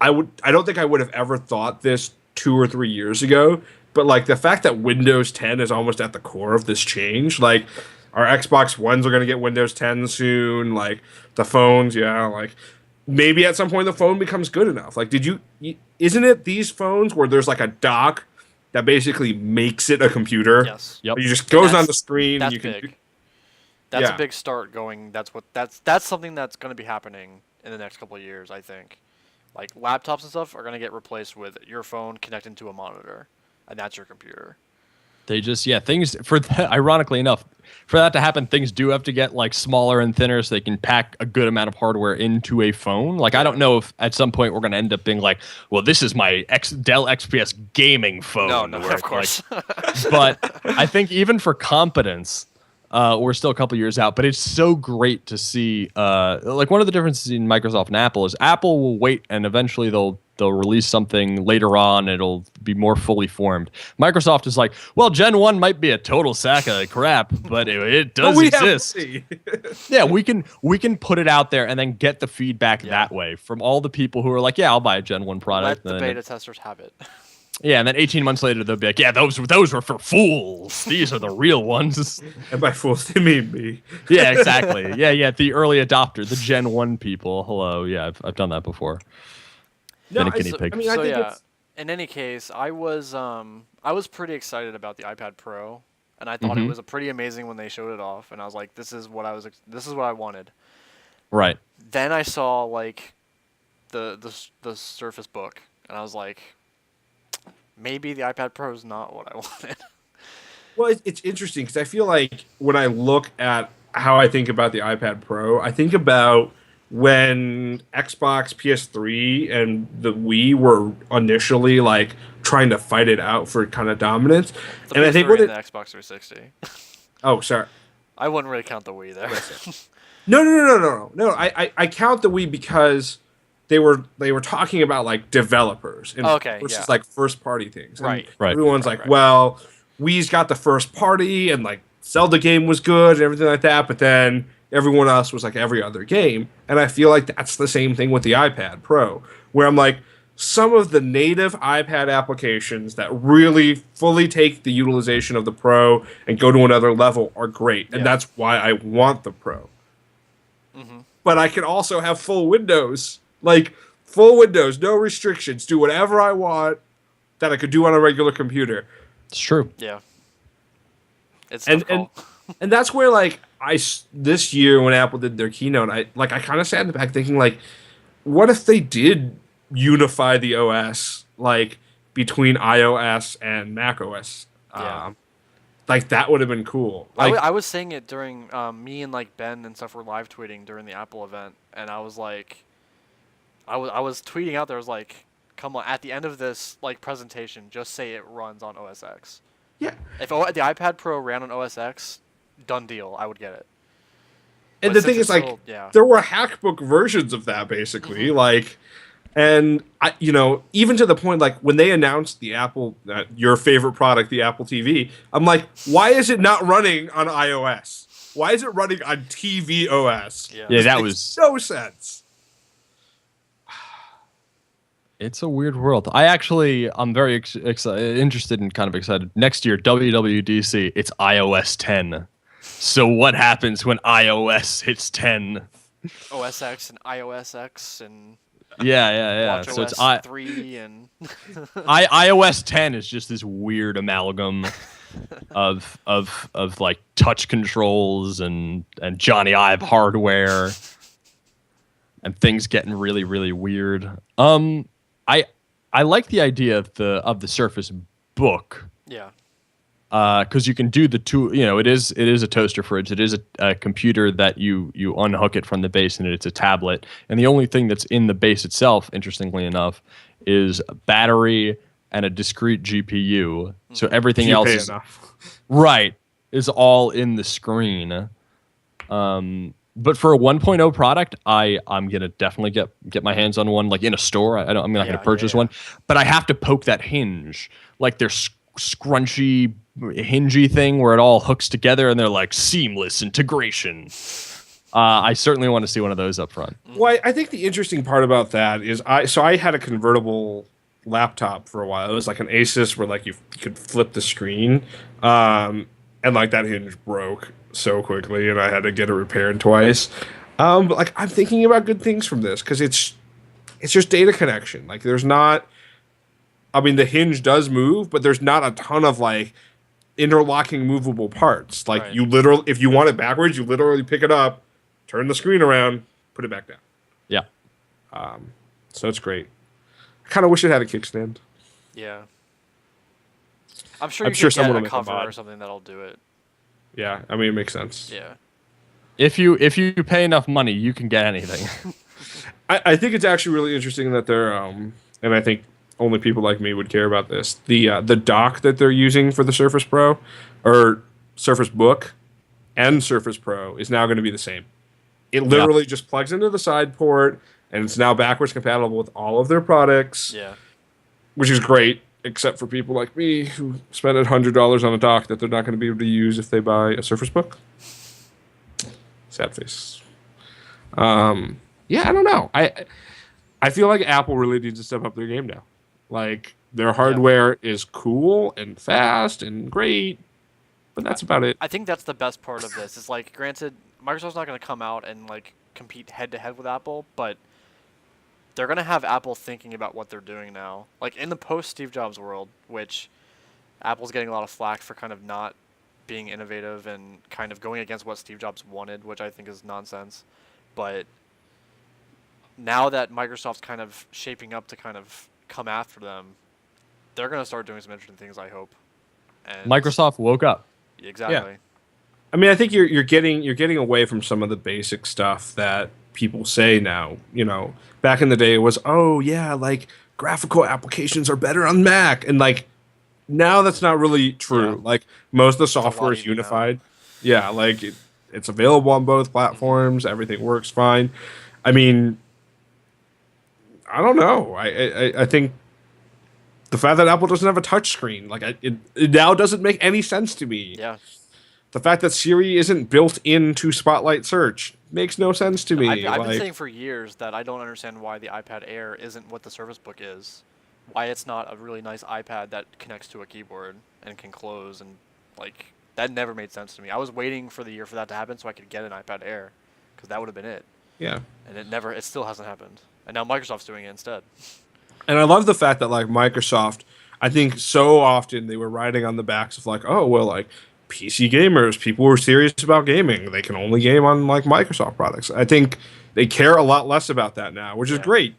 I don't think I would have ever thought this 2 or 3 years ago. But like the fact that Windows 10 is almost at the core of this change, like our Xbox Ones are going to get Windows 10 soon. Like the phones, yeah, like maybe at some point the phone becomes good enough. Like, isn't it these phones where there's like a dock that basically makes it a computer? Yes. Yep. It just goes on the screen. That's and you can big. That's Yeah. a big start going. That's something that's going to be happening in the next couple of years, I think. Like laptops and stuff are going to get replaced with your phone connected to a monitor, and that's your computer. They just, things for that, ironically enough, for that to happen, things do have to get like smaller and thinner so they can pack a good amount of hardware into a phone. Like, I don't know if at some point we're going to end up being like, well, this is my Dell XPS gaming phone. No, where of course. But I think even for competence, we're still a couple years out. But it's so great to see. Like, one of the differences in Microsoft and Apple is Apple will wait and eventually they'll release something later on. It'll be more fully formed. Microsoft is like, well, Gen 1 might be a total sack of crap, but it does exist. Yeah, we can put it out there and then get the feedback that way from all the people who are like, yeah, I'll buy a Gen 1 product. Let the beta testers have it. Yeah, and then 18 months later, they'll be like, yeah, those were for fools. These are the real ones. And by fools, they mean me. Yeah, exactly. Yeah, the early adopter, the Gen 1 people. Hello. Yeah, I've done that before. Been a guinea pig. I mean, I think it's... In any case, I was pretty excited about the iPad Pro, and I thought it was pretty amazing when they showed it off, and I was like, this is what I wanted. Right. Then I saw like the Surface Book, and I was like, maybe the iPad Pro is not what I wanted. Well, it's interesting because I feel like when I look at how I think about the iPad Pro, I think about when Xbox, PS3, and the Wii were initially like trying to fight it out for kind of dominance. The and I think when the Xbox 360. Oh, sorry. I wouldn't really count the Wii there. No. I count the Wii because they were talking about like developers and versus like first party things. And right. Everyone's like, well, Wii's got the first party and like Zelda game was good and everything like that, but then everyone else was like every other game. And I feel like that's the same thing with the iPad Pro, where I'm like, some of the native iPad applications that really fully take the utilization of the Pro and go to another level are great. And that's why I want the Pro. But I can also have full Windows. Like, full Windows, no restrictions. Do whatever I want that I could do on a regular computer. It's true. Yeah. It's and that's where, like, this year when Apple did their keynote, I kind of sat in the back thinking, like, what if they did unify the OS, like, between iOS and macOS? Like, that would have been cool. Like, I was saying it during me and like Ben and stuff were live tweeting during the Apple event, and I was like, I was tweeting out there, I was like, come on, at the end of this like presentation, just say it runs on OS X. Yeah. If the iPad Pro ran on OS X, done deal, I would get it. And But the thing is, like, still, there were hackbook versions of that, basically. Like, and even to the point, like, when they announced the Apple, your favorite product, the Apple TV, I'm like, why is it not running on iOS? Why is it running on TV OS? Yeah, that was no sense. It's a weird world. I'm very interested and kind of excited. Next year, WWDC, it's iOS 10. So what happens when iOS hits 10? OS X and iOS X and yeah. WatchOS So it's 3 and iOS 10 is just this weird amalgam of like touch controls and Johnny Ive hardware and things getting really, really weird. I like the idea of the Surface Book. Yeah. Because you can do the two. It is a toaster fridge. It is a computer that you unhook it from the base, and it's a tablet. And the only thing that's in the base itself, interestingly enough, is a battery and a discrete GPU. So everything You else pay is enough. right is all in the screen. But for a 1.0 product, I'm gonna definitely get my hands on one like in a store. I'm not gonna purchase one, but I have to poke that hinge, like their scrunchy hingy thing where it all hooks together and they're like seamless integration. I certainly want to see one of those up front. Well, I think the interesting part about that is I had a convertible laptop for a while. It was like an Asus where like you could flip the screen, and like that hinge broke so quickly, and I had to get it repaired twice. But like I'm thinking about good things from this because it's just data connection. Like there's not. I mean, the hinge does move, but there's not a ton of like interlocking movable parts. Like you literally, if you want it backwards, you literally pick it up, turn the screen around, put it back down. Yeah. So it's great. I kind of wish it had a kickstand. Yeah. I'm sure you could get a cover or something that'll do it. Yeah, I mean, it makes sense. Yeah. If you pay enough money, you can get anything. I think it's actually really interesting that they're, and I think only people like me would care about this. The dock that they're using for the Surface Pro, or Surface Book, and Surface Pro is now going to be the same. It literally just plugs into the side port, and it's now backwards compatible with all of their products. Yeah. Which is great, except for people like me who spent $100 on a dock that they're not going to be able to use if they buy a Surface Book. Sad face. Yeah, I don't know. I feel like Apple really needs to step up their game now. Like their hardware is cool and fast and great, but that's about it. I think that's the best part of this. Is like, granted, Microsoft's not going to come out and like compete head to head with Apple, but they're going to have Apple thinking about what they're doing now. Like in the post Steve Jobs world, which Apple's getting a lot of flack for kind of not being innovative and kind of going against what Steve Jobs wanted, which I think is nonsense. But now that Microsoft's kind of shaping up to kind of come after them, they're going to start doing some interesting things, I hope. And Microsoft woke up. Exactly. Yeah. I mean, I think you're getting away from some of the basic stuff that people say now. You know, back in the day it was, oh yeah, like graphical applications are better on Mac, and like now that's not really true. Yeah. Like most of the software is unified. Yeah, like it's available on both platforms. Everything works fine. I mean, I don't know. I think the fact that Apple doesn't have a touch screen, like it now doesn't make any sense to me. Yeah. The fact that Siri isn't built into Spotlight Search makes no sense to me. I've been saying for years that I don't understand why the iPad Air isn't what the Surface Book is. Why it's not a really nice iPad that connects to a keyboard and can close, and like that never made sense to me. I was waiting for the year for that to happen so I could get an iPad Air, because that would have been it. Yeah. And it still hasn't happened. And now Microsoft's doing it instead. And I love the fact that like Microsoft, I think so often they were riding on the backs of like, oh well, like PC gamers, people who are serious about gaming, they can only game on like Microsoft products. I think they care a lot less about that now, which is great.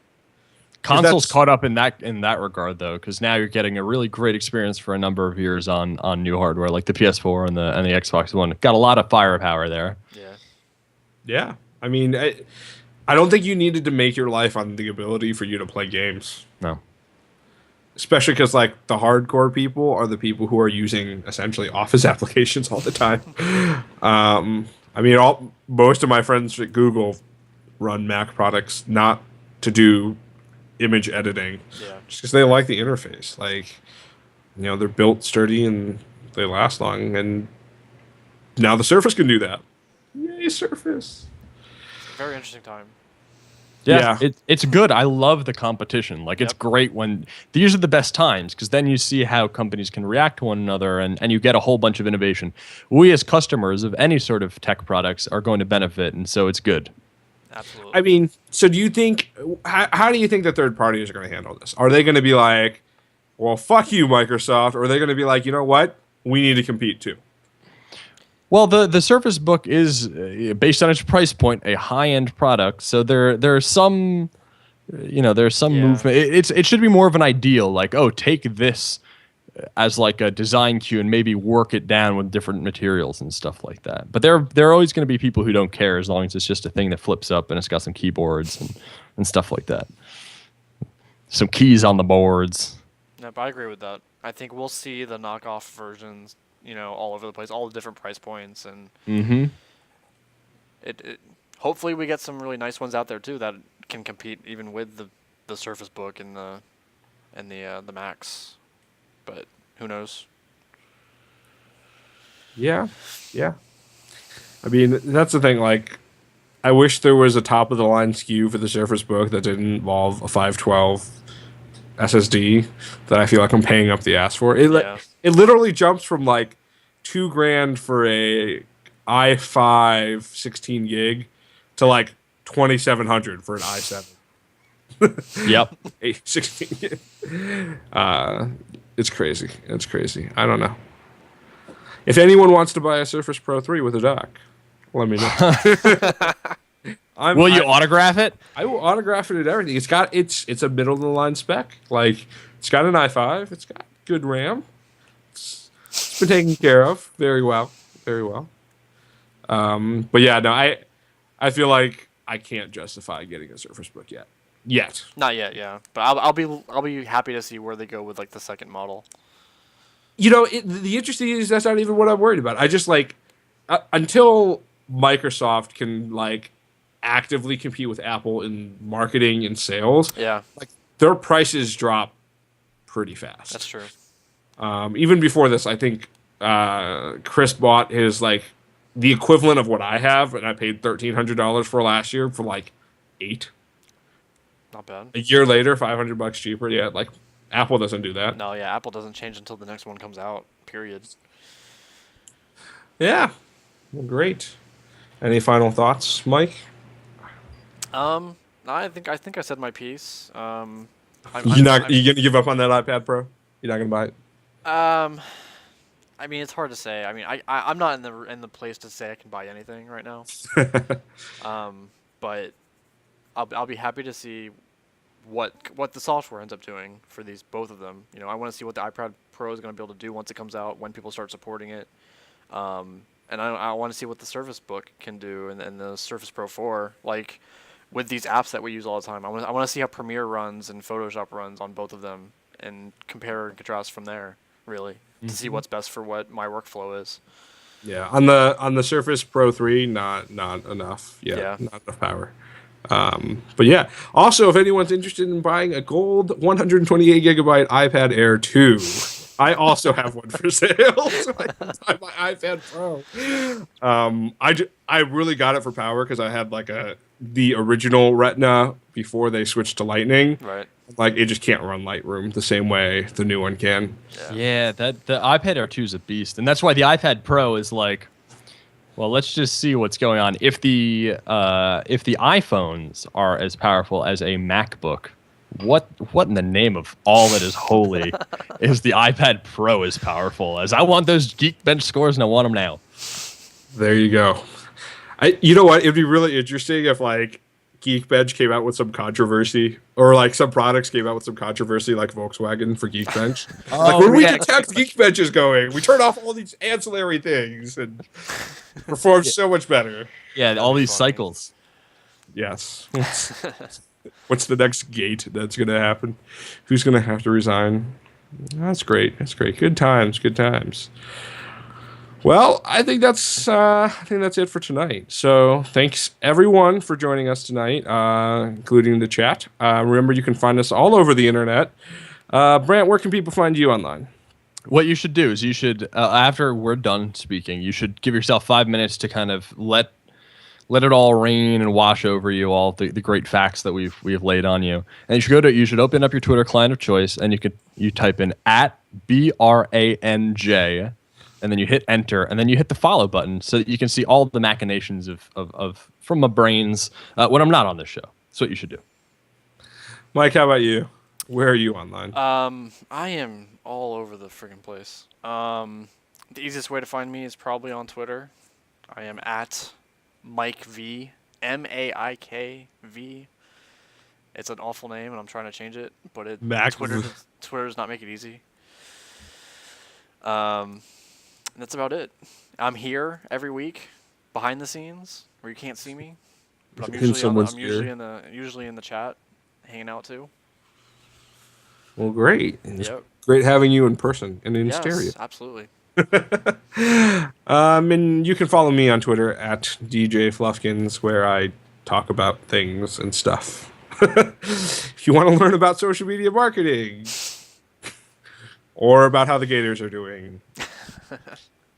Consoles caught up in that regard though, because now you're getting a really great experience for a number of years on new hardware like the PS4 and the Xbox One. Got a lot of firepower there. Yeah. Yeah. I mean, I don't think you needed to make your life on the ability for you to play games. No. Especially because like the hardcore people are the people who are using essentially Office applications all the time. I mean, most of my friends at Google run Mac products not to do image editing, just because they like the interface. Like, you know, they're built sturdy and they last long, and now the Surface can do that. Yay, Surface! Very interesting time. Yeah. It's good. I love the competition. Like, it's great when these are the best times, because then you see how companies can react to one another, and you get a whole bunch of innovation. We as customers of any sort of tech products are going to benefit, and so it's good. Absolutely. I mean, so do you think, how do you think the third parties are going to handle this? Are they going to be like, well, fuck you, Microsoft? Or are they going to be like, you know what? We need to compete too? Well, the Surface Book is, based on its price point, a high-end product. So there's some, there's some movement. It should be more of an ideal, like, oh, take this as like a design cue and maybe work it down with different materials and stuff like that. But there are always going to be people who don't care as long as it's just a thing that flips up and it's got some keyboards and stuff like that. Some keys on the boards. No, but I agree with that. I think we'll see the knockoff versions, all over the place, all the different price points, and it hopefully we get some really nice ones out there too that can compete even with the Surface Book and the Max. But who knows? Yeah. I mean, that's the thing. Like, I wish there was a top of the line SKU for the Surface Book that didn't involve a 512 SSD that I feel like I'm paying up the ass for. It literally jumps from like $2,000 for a i5 16 gig to like 2,700 for an i7. Yep. 16 gig. It's crazy. It's crazy. I don't know. If anyone wants to buy a Surface Pro 3 with a dock, let me know. Will you autograph it? I will autograph it and everything. It's a middle of the line spec. Like, it's got an i5. It's got good RAM. It's been taken care of very well. Very well. But yeah, no, I feel like I can't justify getting a Surface Book yet. Not yet, yeah. But I'll be happy to see where they go with like the second model. The interesting is that's not even what I'm worried about. I just like until Microsoft can like actively compete with Apple in marketing and sales. Yeah, like their prices drop pretty fast. That's true. Even before this, I think Chris bought his like the equivalent of what I have, and I paid $1,300 for last year for like $8. Not bad. A year later, $500 cheaper. Yeah, like Apple doesn't do that. No, yeah, Apple doesn't change until the next one comes out. Period. Yeah. Well, great. Any final thoughts, Mike? I think I said my piece. You gonna give up on that iPad Pro? You're not gonna buy it? I mean, it's hard to say. I mean, I'm not in the place to say I can buy anything right now. But I'll be happy to see what the software ends up doing for both of them. I want to see what the iPad Pro is going to be able to do once it comes out, when people start supporting it. And I want to see what the Surface Book can do and the Surface Pro 4, like with these apps that we use all the time. I want to see how Premiere runs and Photoshop runs on both of them and compare and contrast from there, really, to see what's best for what my workflow is. Yeah, on the Surface Pro 3, not enough. Yeah, not enough power. But yeah, also if anyone's interested in buying a gold 128 gigabyte iPad Air 2, I also have one for sale. So my iPad Pro. I really got it for power because I had like the original Retina before they switched to Lightning. Right. Like it just can't run Lightroom the same way the new one can. Yeah, the iPad Air 2 is a beast, and that's why the iPad Pro is like, well, let's just see what's going on. If the iPhones are as powerful as a MacBook, what in the name of all that is holy is the iPad Pro as powerful as? I want those Geekbench scores and I want them now. There you go. You know what? It'd be really interesting if like Geekbench came out with some controversy, or like some products came out with some controversy, like Volkswagen for Geekbench. Like when we detect Geekbench is going, we turn off all these ancillary things and perform so much better. Yeah, all these cycles. Yes. What's the next gate that's going to happen? Who's going to have to resign? That's great. That's great. Good times. Good times. Well, I think that's it for tonight. So thanks everyone for joining us tonight, including the chat. Remember, you can find us all over the internet. Brandt, where can people find you online? What you should do is you should, after we're done speaking, you should give yourself 5 minutes to kind of let it all rain and wash over you, all the great facts that we've laid on you. And you should open up your Twitter client of choice, and you type in @BRANJ, and then you hit enter, and then you hit the follow button so that you can see all the machinations of from my brains when I'm not on this show. That's what you should do. Mike, how about you? Where are you online? I am all over the friggin' place. The easiest way to find me is probably on Twitter. I am at Mike V, MAIKV. It's an awful name, and I'm trying to change it, but Twitter does not make it easy. And that's about it. I'm here every week, behind the scenes, where you can't see me, but I'm usually in the chat, hanging out too. Well, great. Yep. great having you in person and in stereo. Yes, absolutely. And you can follow me on Twitter at DJ Fluffkins, where I talk about things and stuff. If you want to learn about social media marketing or about how the Gators are doing,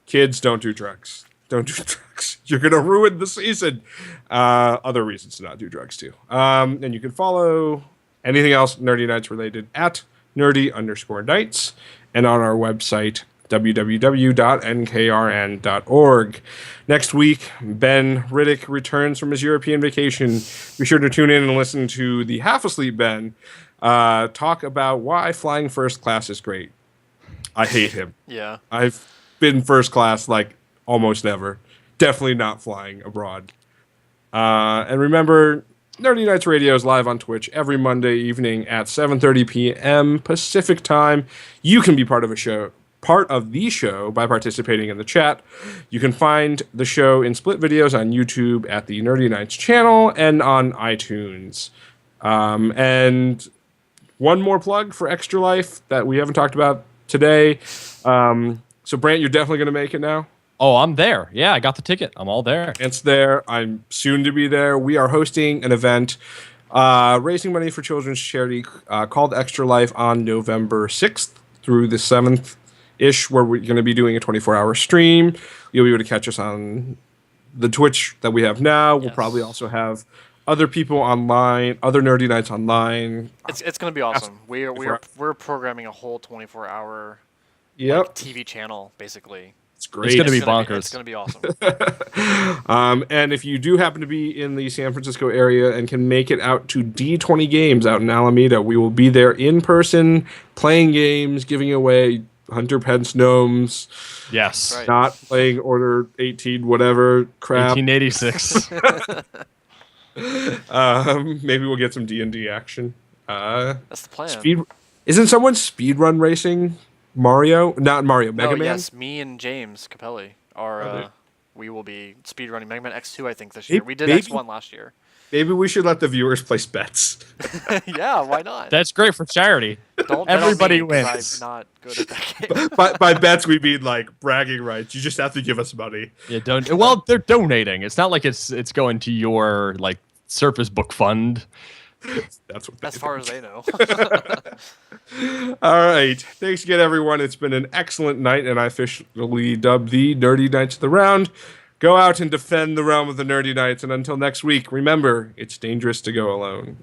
kids, don't do drugs. Don't do drugs. You're going to ruin the season. Other reasons to not do drugs, too. And you can follow anything else Nerdy Nights related at nerdy_nights and on our website, www.nkrn.org. Next week, Ben Riddick returns from his European vacation. Be sure to tune in and listen to the Half Asleep Ben talk about why flying first class is great. I hate him. Yeah. I've been first class like almost never. Definitely not flying abroad. And remember, Nerdy Nights Radio is live on Twitch every Monday evening at 7:30 p.m. Pacific time. You can be part of the show by participating in the chat. You can find the show in split videos on YouTube at the Nerdy Nights channel and on iTunes. And one more plug for Extra Life that we haven't talked about today. So, Brandt, you're definitely going to make it now? Oh, I'm there. Yeah, I got the ticket. I'm all there. It's there. I'm soon to be there. We are hosting an event raising money for children's charity called Extra Life on November 6th through the 7th-ish, where we're going to be doing a 24-hour stream. You'll be able to catch us on the Twitch that we have now. We'll probably also have other people online, other Nerdy Nights online. It's going to be awesome. We're programming a whole 24-hour TV channel, basically. It's great. It's going to be bonkers. It's going to be awesome. And if you do happen to be in the San Francisco area and can make it out to D20 Games out in Alameda, we will be there in person, playing games, giving away Hunter Pence gnomes. Yes. Right. Not playing Order 18 whatever crap. 1886. Maybe we'll get some D&D action. That's the plan. Isn't someone speedrun racing Mario? Not Mario, Mega Man? Yes, me and James Capelli are. We will be speedrunning Mega Man X2, I think, this year. We did X1 last year. Maybe we should let the viewers place bets. Yeah, why not? That's great for charity. Everybody wins. I'm not good at that game. By bets, we mean like bragging rights. You just have to give us money. Yeah, don't. Well, they're donating. It's not like it's going to your like Surface Book Fund. That's what. As far as they know. All right. Thanks again, everyone. It's been an excellent night, and I officially dubbed the Nerdy Nights of the Round. Go out and defend the realm of the Nerdy Nights, and until next week, remember, it's dangerous to go alone.